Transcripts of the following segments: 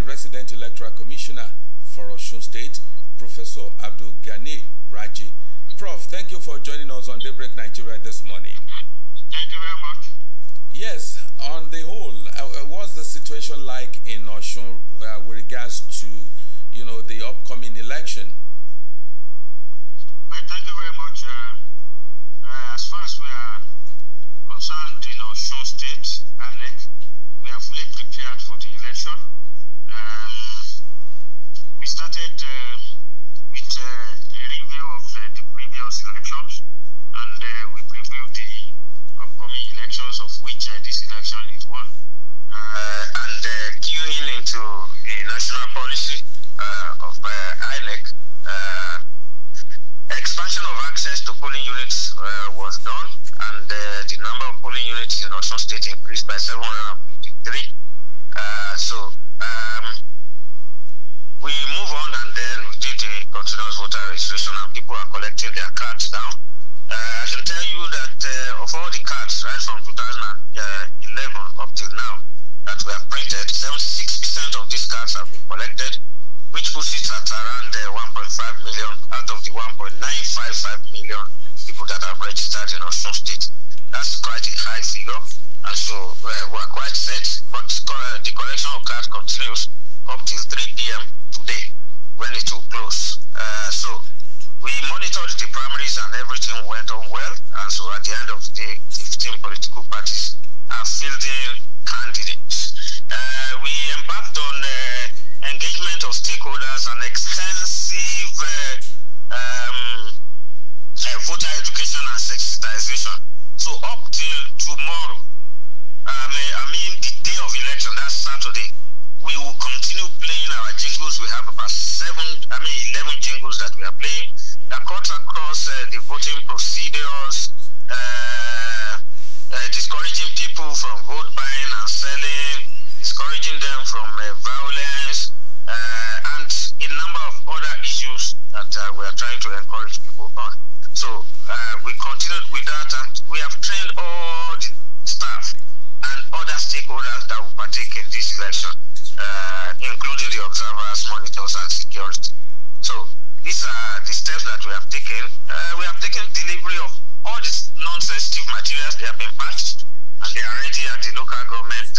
Resident Electoral Commissioner for OSUN State, Professor ABDULGANIYU. Prof, thank you for joining us on Daybreak Nigeria this morning. Thank you very much. Yes, on the whole, what's the situation like in OSUN with regards to, the upcoming election? Well, thank you very much. As far as we are concerned in OSUN State, we are fully prepared for the election. We started with a review of the previous elections, and we previewed the upcoming elections, of which this election is one. And queuing into the national policy of INEC, expansion of access to polling units was done, and the number of polling units in OSUN State increased by 753. We move on, and then we did the continuous voter registration, and people are collecting their cards now. I can tell you that of all the cards, right from 2011 up till now, that we have printed, 76% of these cards have been collected, which puts it at around 1.5 million out of the 1.955 million people that have registered in OSUN State. That's quite a high figure, and so we're quite set, but the collection of cards continues up till 3 p.m. today, when it will close. So we monitored the primaries and everything went on well, and so at the end of the day, 15 political parties are fielding candidates. We embarked on engagement of stakeholders and extensive voter education and sensitization. So up till tomorrow, the day of election, that's Saturday, we will continue playing our jingles. We have about 11 jingles that we are playing that cut across the voting procedures, discouraging people from vote buying and selling, discouraging them from violence, and a number of other issues that we are trying to encourage people on. So we continued with that, and we have trained all the staff and other stakeholders that will partake in this election, including the observers, monitors, and security. So these are the steps that we have taken. We have taken delivery of all these non-sensitive materials. They have been patched, and they are ready at the local government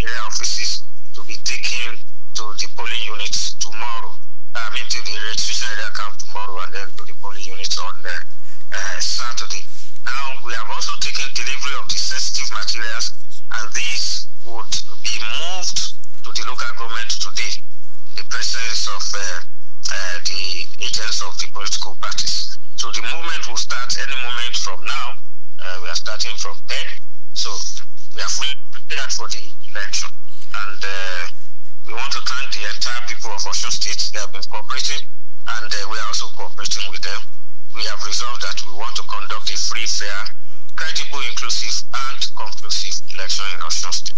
area offices to be taken to the polling units tomorrow. To the registration area camp tomorrow, and then to the polling units on Saturday. Now, we have also taken delivery of the sensitive materials, and these would be moved to the local government today in the presence of the agents of the political parties. So the movement will start any moment from now. We are starting from 10. So we are fully prepared for the election. And we want to thank the entire people of OSUN State. They have been cooperating, and we are also cooperating with them. We have resolved that we want to conduct a free, fair, credible, inclusive, and conclusive election in OSUN State.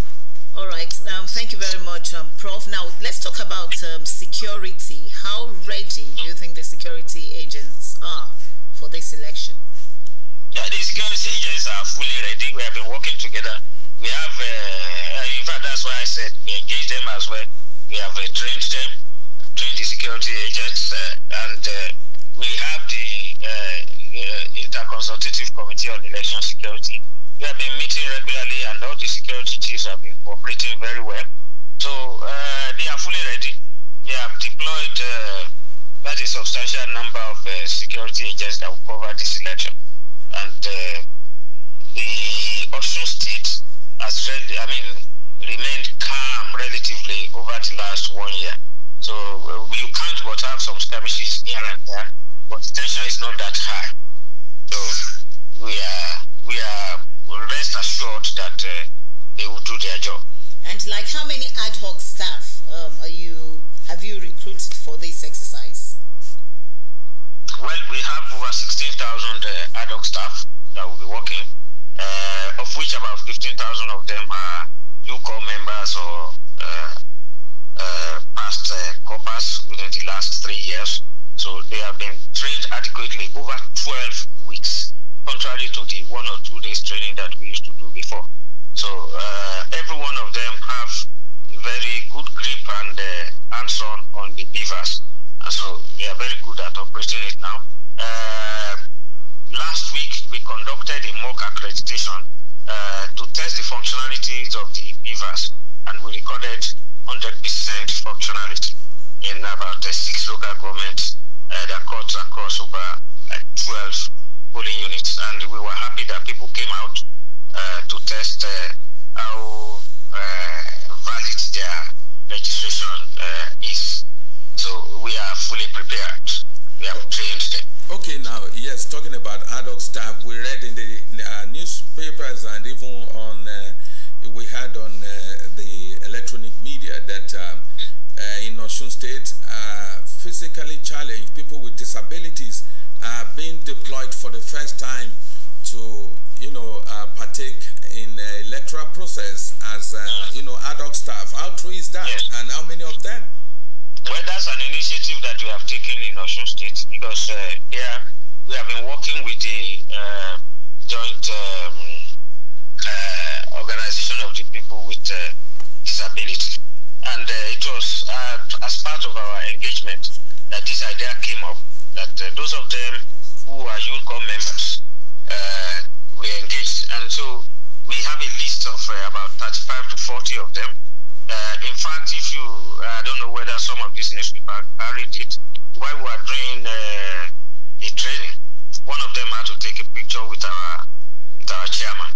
All right. Thank you very much, Prof. Now, let's talk about security. How ready do you think the security agents are for this election? Yeah, the security agents are fully ready. We have been working together. We have, in fact, that's why I said we engage them as well. We have trained them, trained the security agents, and we have the Interconsultative Committee on Election Security. We have been meeting regularly, and all the security chiefs have been cooperating very well. So they are fully ready. We have deployed quite a substantial number of security agents that will cover this election. And the OSUN State has remained calm relatively over the last 1 year. So you can't but have some skirmishes here and there, but the tension is not that high. So we are rest assured that they will do their job. And like, how many ad hoc staff have you recruited for this exercise? Well, we have over 16,000 ad hoc staff that will be working, of which about 15,000 of them are UCO members or past corpers within the last 3 years. So they have been trained adequately over 12 weeks, contrary to the 1 or 2 days training that we used to do before. So every one of them have very good grip and hands-on on the beavers. And so we are very good at operating it now. Last week, we conducted a mock accreditation to test the functionalities of the beavers, and we recorded 100% functionality in about 6 local governments that cut across over like 12 polling units. And we were happy that people came out to test how valid their registration is. So we are fully prepared. We have trained them. Okay, now, yes, talking about ad hoc staff, we read in the newspapers and even on, we had on the electronic media that in OSUN State, physically challenged people with disabilities are being deployed for the first time to, partake in the electoral process as, ad hoc staff. How true is that? Yes. And how many of them? Well, that's an initiative that we have taken in OSUN State because here we have been working with the joint organization of the people with disability. And it was as part of our engagement that this idea came up, that those of them who are UNCOM members we engaged. And so we have a list of about 35 to 40 of them. In fact, if you, I don't know whether some of these newspapers carried it, while we were doing the training, one of them had to take a picture with our chairman,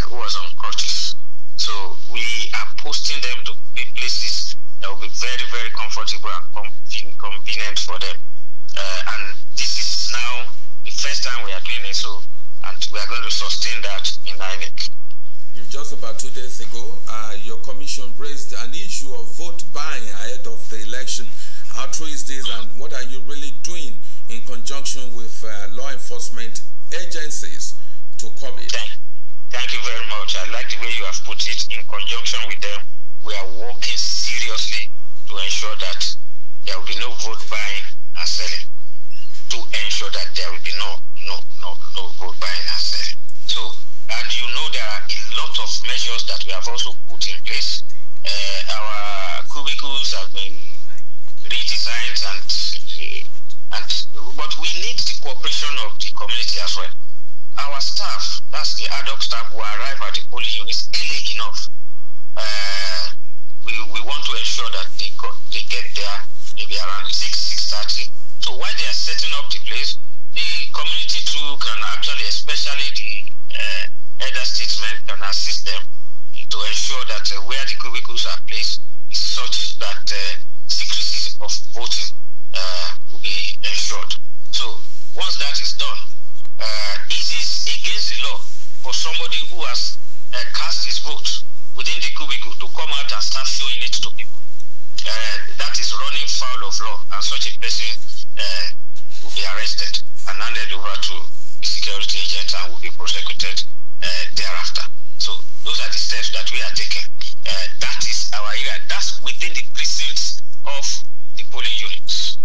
who was on crutches. So we are posting them to places that will be very, very comfortable and convenient for them. And this is now the first time we are doing it, so, and we are going to sustain that in INEC. Just about 2 days ago, your commission raised an issue of vote buying ahead of the election. How true is this, and what are you really doing in conjunction with law enforcement agencies to curb it? Thank you very much. I like the way you have put it. In conjunction with them, we are working seriously to ensure that there will be no vote buying and selling, to ensure that there will be no vote buying and selling. So, and you know there are a lot of measures that we have also put in place. Our cubicles have been redesigned, but we need the cooperation of the community as well. Our staff, that's the ad hoc staff who arrive at the polling units early enough. We want to ensure that they get there maybe around 6:30. So while they are setting up the place, the community too can actually, especially the elder statesmen, can assist them to ensure that where the cubicles are placed is such that secrecy of voting will be ensured. So once that is done, it is against the law for somebody who has cast his vote within the cubicle to come out and start showing it to people. That is running foul of law, and such a person will be arrested and handed over to the security agent and will be prosecuted thereafter. So those are the steps that we are taking. That is our area. That's within the precincts of the polling units.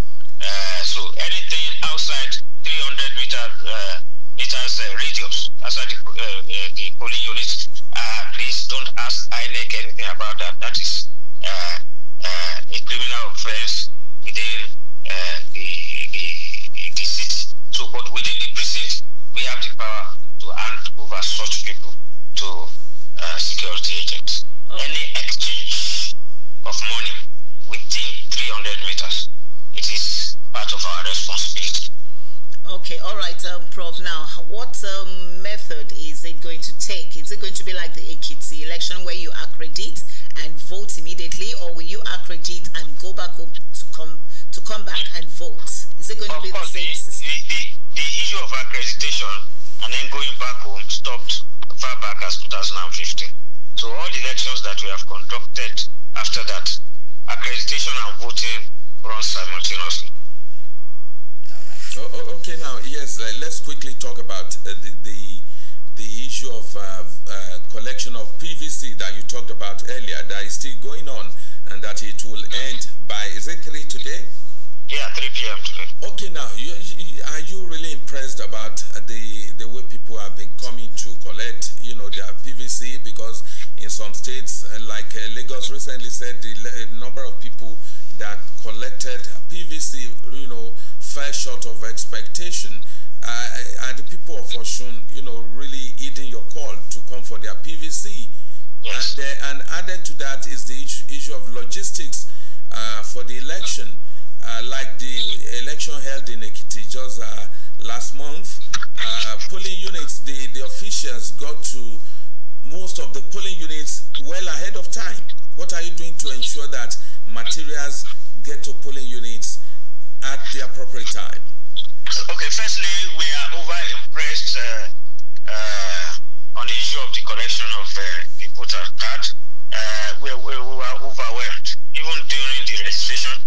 So anything outside 300 meters radius outside the polling units, please don't ask INEC anything about that. That is a criminal offense within the city. So, but within the precinct, we have the power to hand over such people to security agents. Okay. Any exchange of money within 300 meters, it is part of our responsibility. Okay, all right, Prof. Now, what method is it going to take? Is it going to be like the Ekiti election where you accredit and vote immediately, or will you accredit and go back home to come back and vote? Is it going to be the same system? The issue of accreditation and then going back home stopped far back as 2015. So all the elections that we have conducted after that, accreditation and voting run simultaneously. Okay, now, yes, let's quickly talk about the issue of collection of PVC that you talked about earlier, that is still going on, and that it will end by, is it 3 today? Yeah, 3 p.m. today. Okay, now, are you really impressed about the way people have been coming to collect, their PVC? Because in some states, like Lagos recently said, the number of people collected PVC, fell short of expectation. Are the people of OSUN, really heeding your call to come for their PVC? Yes. And added to that is the issue of logistics for the election. Like the election held in Ekiti just last month, polling units, the officials got to most of the polling units well ahead of time. What are you doing to ensure that materials get to polling units at the appropriate time? Okay, firstly, we are over-impressed on the issue of the collection of the voter card. We were overwhelmed, even during the registration,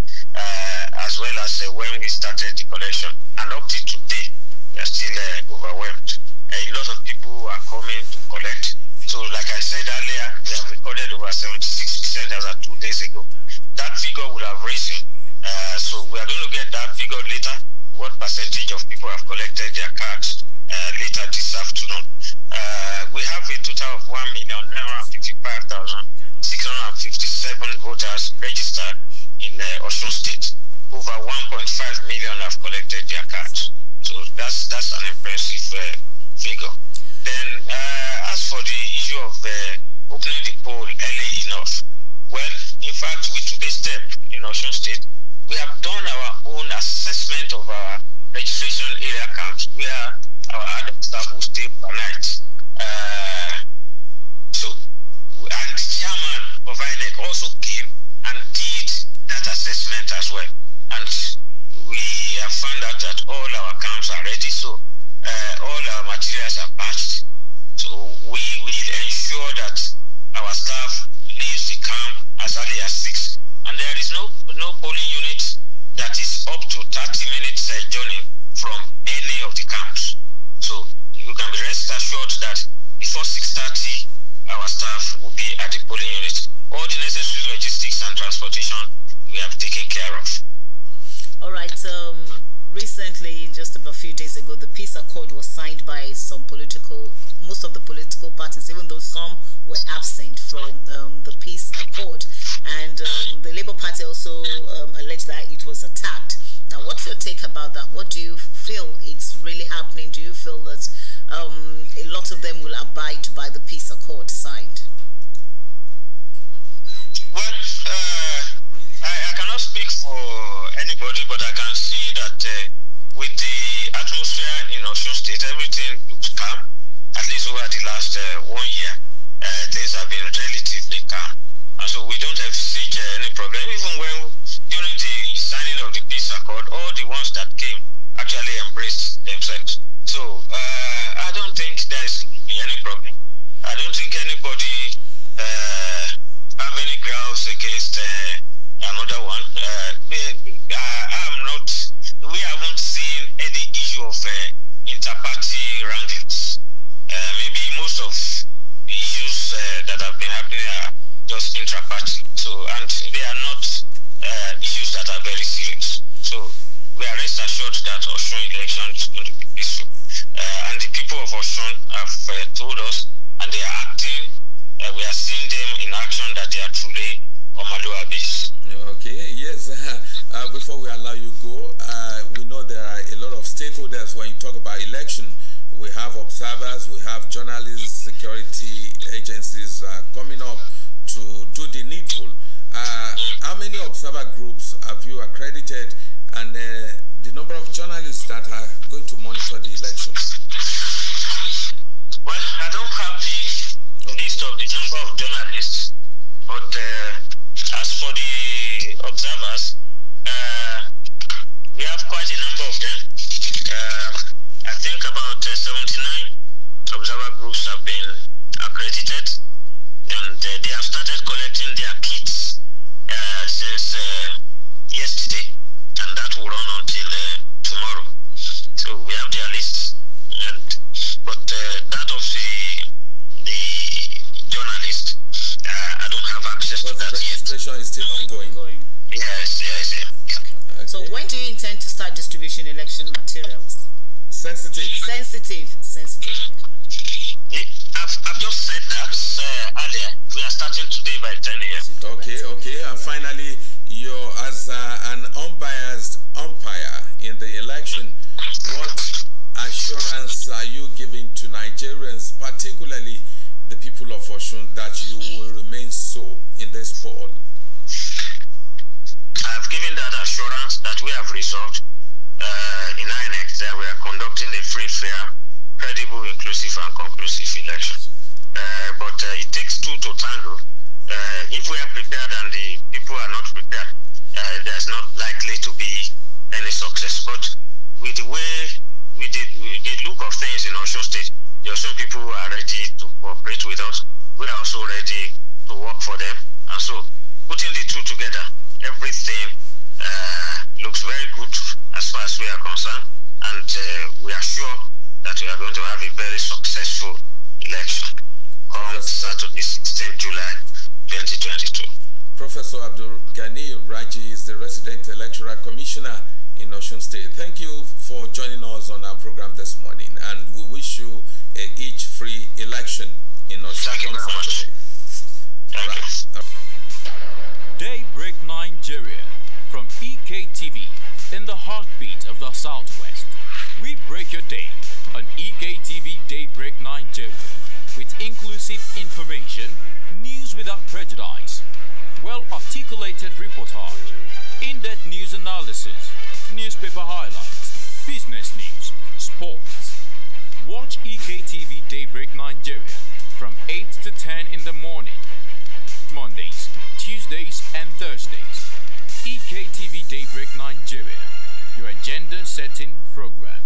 as well as when we started the collection. And up to today, we are still overwhelmed. A lot of people are coming to collect. So, like I said earlier, we have recorded over 76% as of 2 days ago. That figure would have risen. So, we are going to get that figure later. What percentage of people have collected their cards later this afternoon? We have a total of 1,955,657 voters registered in OSUN State. Over 1.5 million have collected their cards. So that's an impressive figure. Then, as for the issue of opening the poll early enough, well, in fact, we took a step in OSUN State. We have done our own assessment of our registration area camps where our adult staff will stay overnight. And the chairman of INEC also came and did that assessment as well. And we have found out that all our camps are ready, so all our materials are patched. So we will ensure that our staff leaves the camp as early as 6. And there is no polling unit that is up to 30 minutes journey from any of the camps. So you can be rest assured that before 6:30, our staff will be at the polling unit. All the necessary logistics and transportation we have taken care of. All right. Recently, just about a few days ago, the peace accord was signed by most of the political parties, even though some were absent from the peace accord. And the Labour Party also alleged that it was attacked. Now, what's your take about that? What do you feel it's really happening? Do you feel that a lot of them will abide by the peace accord signed? Well, I cannot speak for anybody, but I can see that with the atmosphere in OSUN State, everything looks calm. At least over the last 1 year, things have been relatively calm. And so we don't have any problem. Even when during the signing of the peace accord, all the ones that came actually embraced themselves. So I don't think there is any problem. I don't think anybody have any grounds against another one. We haven't seen any issue of inter-party wranglings. Maybe most of the issues that have been happening are just intra-party. So, and they are not issues that are very serious. So, we are rest assured that OSUN election is going to be peaceful. And the people of OSUN have told us, and they are acting. We are seeing them in action that they are truly Omaluabis. Okay, yes. Before we allow you go, we know there are a lot of stakeholders when you talk about election. We have observers, we have journalists, security agencies coming up to do the needful. How many observer groups have you accredited, and the number of journalists that are going to monitor the elections? Well, I don't have the list of the number of journalists, but as for the observers, we have quite a number of them. I think about 79 observer groups have been accredited, and they have started collecting their kits since yesterday, and that will run until tomorrow. So we have their lists, but that of the journalist, I don't have access to that yet. The registration is still ongoing. Yes. Okay. So when do you intend to start distribution election materials? Sensitive. I've just said that earlier. We are starting today by 10 a.m. Okay. And finally, your as an unbiased umpire in the election, what assurance are you giving to Nigerians, particularly the people of OSUN, that you will remain so in this poll? I've given that assurance that we have resolved in INEC that we are conducting a free, fair, credible, inclusive, and conclusive election. But it takes two to tango. If we are prepared and the people are not prepared, there's not likely to be any success. But with the way the look of things in OSUN State, the OSUN people are ready to cooperate with us. We are also ready to work for them. And so, putting the two together, everything looks very good as far as we are concerned. And we are sure that we are going to have a very successful election on Saturday, 16th July 2022. Professor ABDULGANIYU is the resident electoral commissioner in OSUN State. Thank you for joining us on our program this morning, and we wish you each free election in OSUN. Thank you very much. Thank you. Daybreak Nigeria from EKTV in the heartbeat of the Southwest. We break your day on EKTV Daybreak Nigeria with inclusive information, news without prejudice, well-articulated reportage, in-depth news analysis, newspaper highlights, business news, sports. Watch EKTV Daybreak Nigeria from 8 to 10 in the morning, Mondays, Tuesdays, and Thursdays. EKTV Daybreak Nigeria, your agenda-setting program.